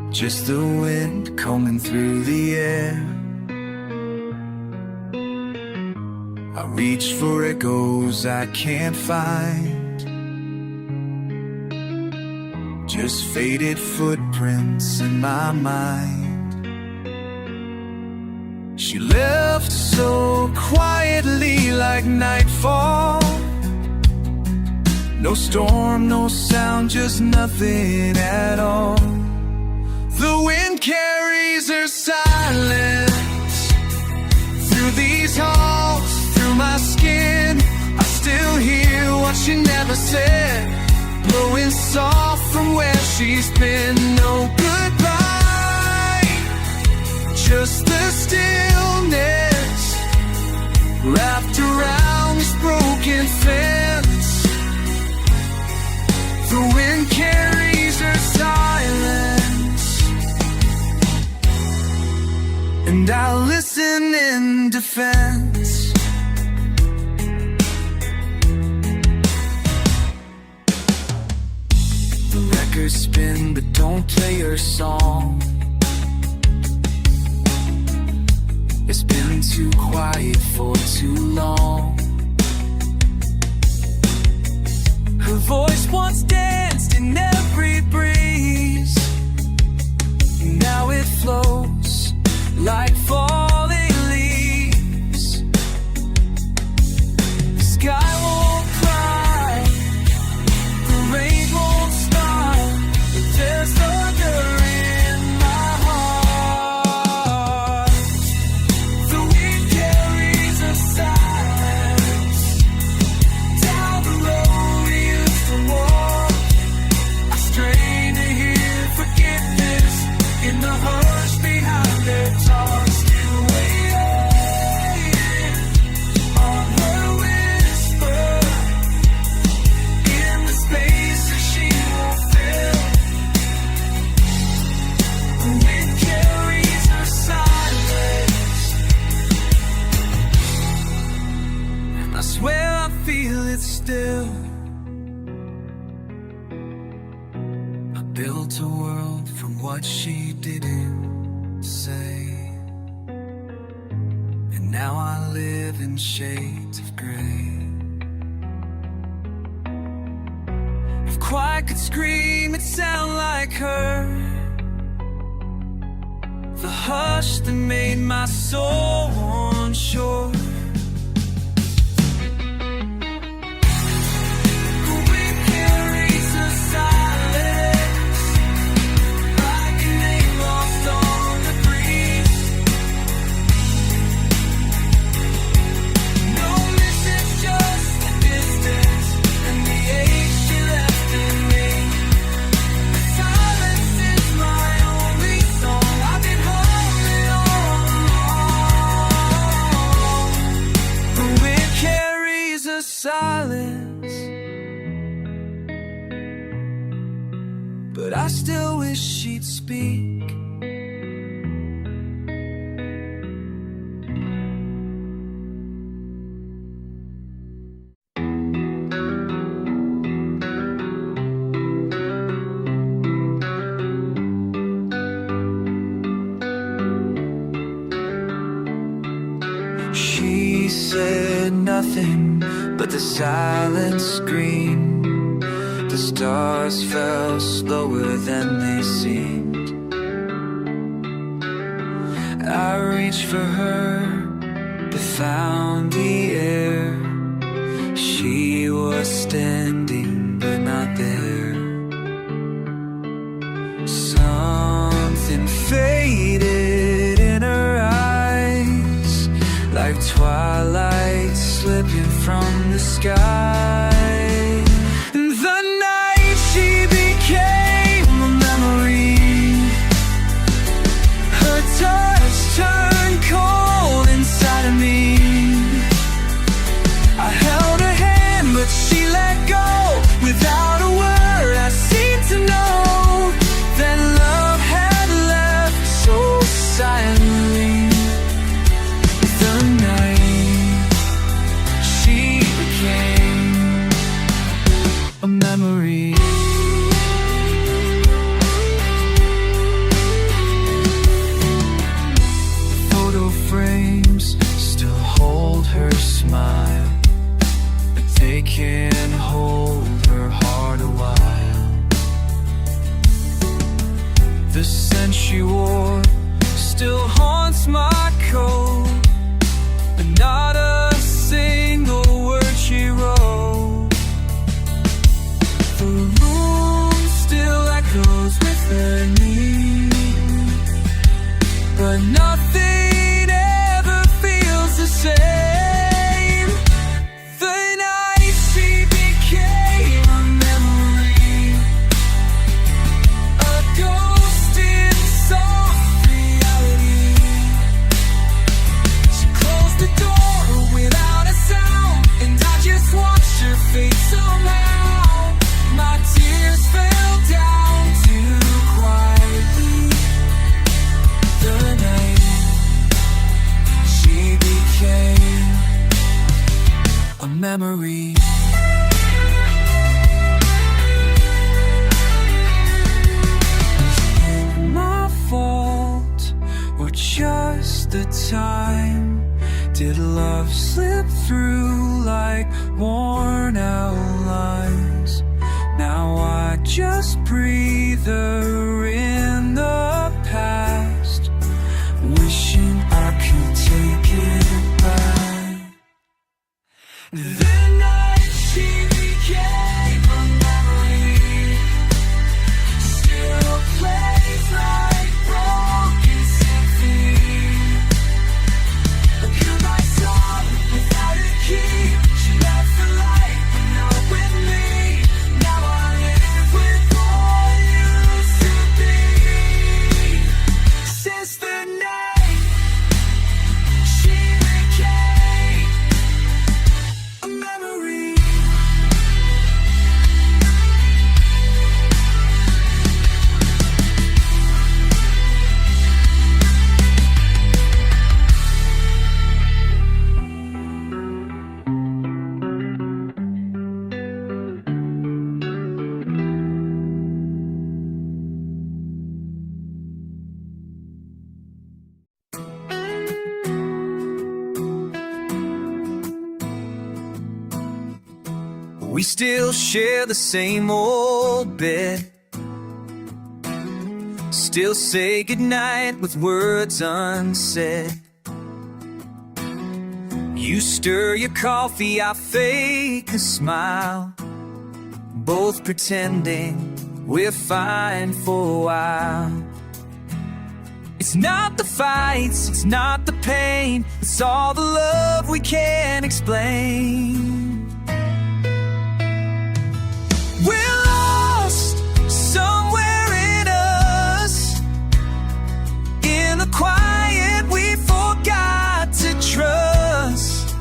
Just the wind combing through the air. I reach for echoes I can't find, just faded footprints in my mind. She left so quietly like nightfall. No storm, no sound, just nothing at all. The wind carries her silence through these halls, through my skin. I still hear what she never said, blowing soft from where she's been. No goodbye, just the stillness wrapped around this broken fence. The wind carries her silence, and I listen in defense. The records spin, but don't play her song. It's been too quiet for too long. Her voice once danced in every breeze. Now it flows like falling leaves. The sky won't cry, the rain won't stop, but there's thunder in my heart. The wind carries a silence down the road we used to walk. I strain to hear forgiveness in the hush behind their talk. Still waiting on her whisper in the space that she won't fill. The wind carries her silence, and I swear I feel it still. I built a world from what she didn't say, and now I live in shades of gray. If quiet could scream, it'd sound like her. The hush that made my soul unsure. The wind carries a silence like a name lost on the breeze. No message, just the distance and the age she left in me. Silence is my only song. I've been humming all along. The wind carries a silence, but I still wish she'd speak. She said nothing, but the silence screamed. The stars fell slower than they seemed. I reached for her, but found the air. She was standing, but not there. Something faded in her eyes, like twilight slipping from the sky. And the night she became a memory. Her touch turned cold inside of me. I held her hand, but she let go without a word. I seemed to know that love had left so silently. The night she became a memory. Photo frames still hold her smile, but they can't hold her heart a while. The scent she wore still haunts my coat, but not a single word she wrote. The room still echoes with her name, but nothing ever feels the same. The night she became a memory, a ghost in soft reality. She closed the door without a sound, and I just watched her fade somehow. My tears fell down too quietly. The night she became a memory. My fault, or just the time Did love slip through like worn out lines? Now I just breathe her in the past, wishing I could take it back. The night she became a memory, still plays like broken symphony. A goodbye song without a key. She left the light, but not with me. Now I live with what used to be. Since the night she became a memory. We still share the same old bed, still say goodnight with words unsaid. You stir your coffee, I fake a smile, both pretending we're fine for a while. It's not the fights, it's not the pain, it's all the love we can't explain. We're lost somewhere in us, in the quiet we forgot to trust.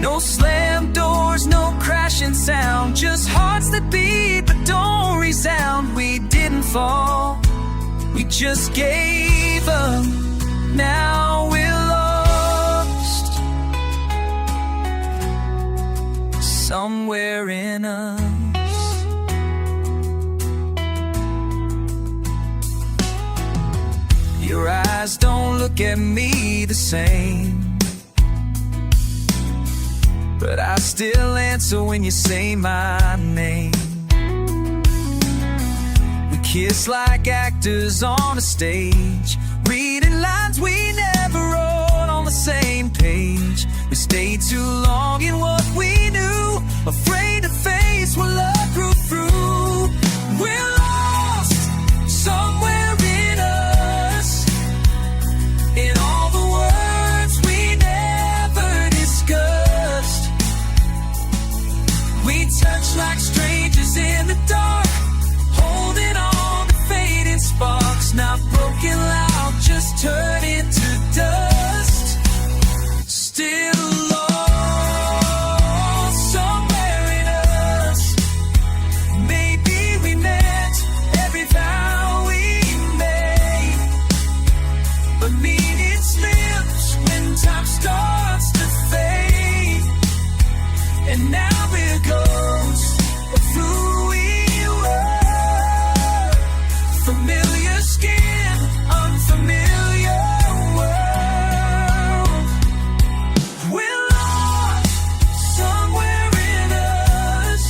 No slam doors, no crashing sound, just hearts that beat but don't resound. We didn't fall, we just gave up. Now we're lost somewhere in us. Your eyes don't look at me the same, but I still answer when you say my name. We kiss like actors on a stage, reading lines we never wrote on the same page. We stayed too long in what we knew, afraid to face what love grew through. We're lost somewhere in us, in all the words we never discussed. We touch like strangers in the dark, holding on to fading sparks. Not broken loud, just turning to dust. Still lost somewhere in us. Maybe we meant every vow we made, but meaning slips when time starts to fade. And now we're ghosts of who we were. Familiar skin, unfamiliar world. We're lost somewhere in us,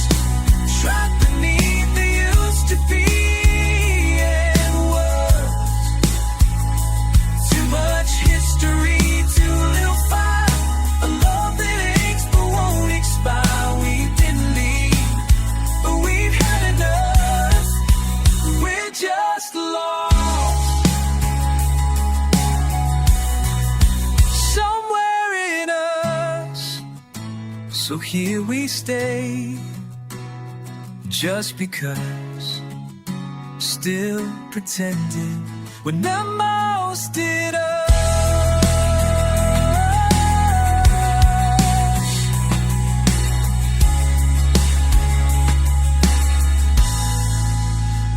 trapped beneath the used to be and was. Too much history, too little fire, a love that aches but won't expire. We didn't leave, but we've had enough. We're just lost somewhere in us. So here we stay, just because, still pretending when the most did us.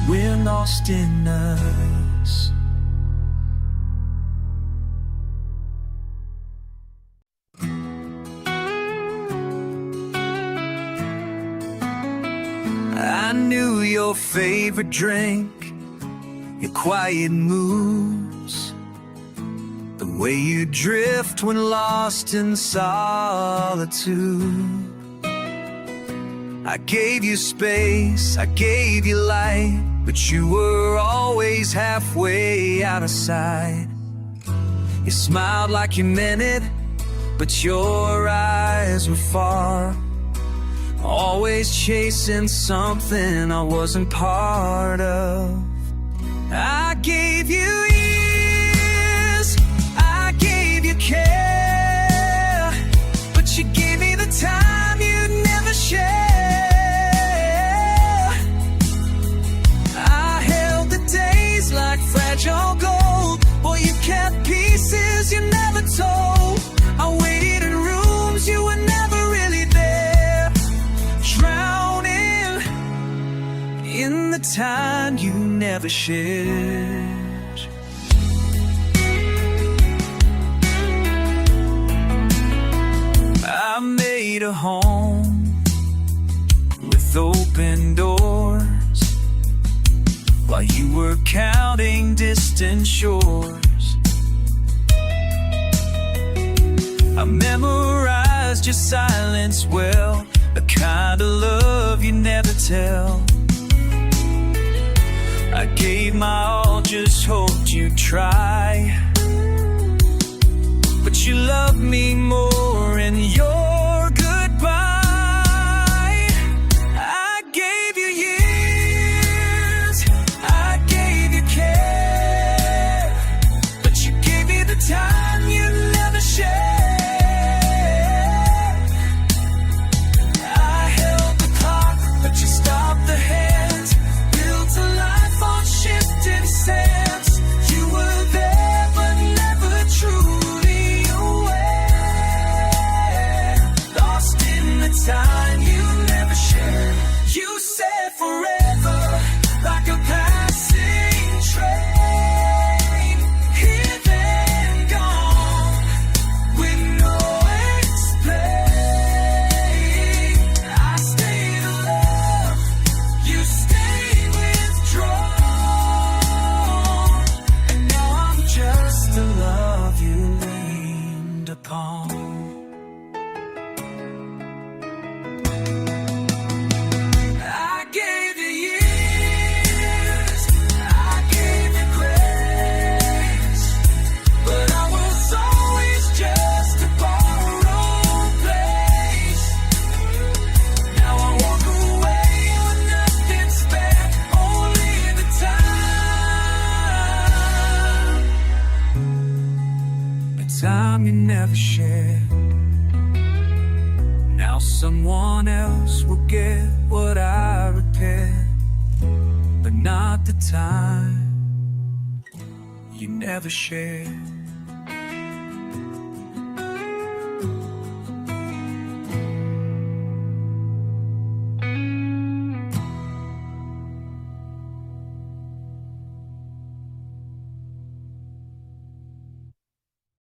We're lost in us. I knew your favorite drink, your quiet moves, the way you drift when lost in solitude. I gave you space, I gave you light, but you were always halfway out of sight. You smiled like you meant it, but your eyes were far, always chasing something I wasn't part of. I gave you years, I gave you care, but you gave me the time you'd never share. I held the days like fragile gold, boy, you kept pieces you never told. I waited in rooms you were never really there, drowning in the time you never shared. I made a home with open doors while you were counting distant shores. I memorized your silence well, the kind of love you never tell. I gave my all, just hoped you'd try, but you loved me more in your goodbye. I gave you years, I gave you care, but you gave me the time you never shared. You stopped the hands, built a life on shifting sands. You were there but never truly aware, lost in the time you never shared. You said forever, like a passing train, here then gone, with no explain. I stayed alive, you stayed withdrawn, and now I'm just the love you leaned upon. I gave you years, I gave you grace, but I was always just a borrowed place. Now I walk away with nothing spare, only the time you never shared. Now someone else will get what I repaired, but not the time you never shared.